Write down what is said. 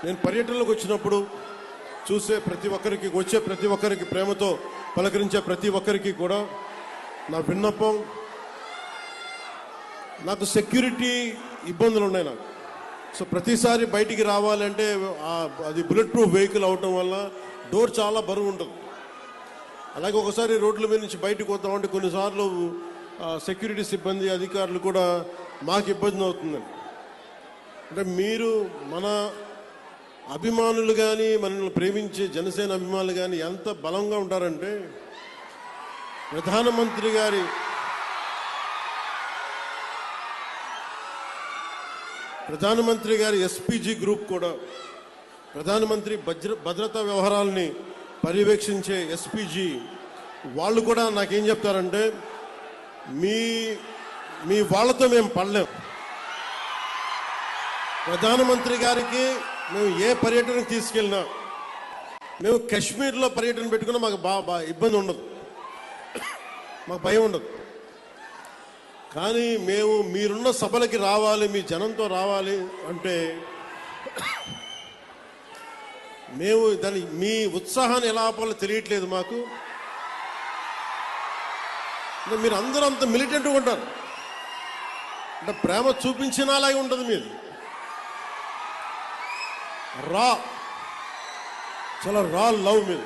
నేను పర్యటనలోకి వచ్చినప్పుడు చూసే ప్రతి ఒక్కరికి, వచ్చే ప్రతి ఒక్కరికి, ప్రేమతో పలకరించే ప్రతి ఒక్కరికి కూడా నా విన్నపం, నాకు సెక్యూరిటీ ఇబ్బందులు ఉన్నాయి నాకు. సో ప్రతిసారి బయటికి రావాలంటే అది బుల్లెట్ ప్రూఫ్ వెహికల్ అవటం వల్ల డోర్ చాలా బరువు ఉంటుంది. అలాగే ఒకసారి రోడ్ల మీద నుంచి బయటకు వద్దామంటే కొన్నిసార్లు సెక్యూరిటీ సిబ్బంది, అధికారులు కూడా మాకు ఇబ్బంది అవుతుందండి. అంటే మీరు మన అభిమానులు కానీ, మనల్ని ప్రేమించే జనసేన అభిమానులు కానీ ఎంత బలంగా ఉంటారంటే, ప్రధానమంత్రి గారి ఎస్పీజీ గ్రూప్ కూడా, ప్రధానమంత్రి భద్రతా వ్యవహారాలని పర్యవేక్షించే ఎస్పీజీ వాళ్ళు కూడా నాకేం చెప్తారంటే, మీ వాళ్ళతో మేము పడలేం. ప్రధానమంత్రి గారికి మేము ఏ పర్యటనకు తీసుకెళ్ళినా, మేము కాశ్మీర్లో పర్యటన పెట్టుకున్నా మాకు ఇబ్బంది ఉండదు, మాకు భయం ఉండదు. కానీ మేము మీరున్న సభలకి రావాలి, మీ జనంతో రావాలి అంటే మేము మీ ఉత్సాహాన్ని ఎలా ఆపాలో తెలియట్లేదు మాకు. అంటే మీరు అందరూ అంత మిలిటెంట్గా ఉంటారు, అంటే ప్రేమ చూపించినలాగే ఉంటుంది మీరు. చాలా రా లవ్ మీరు.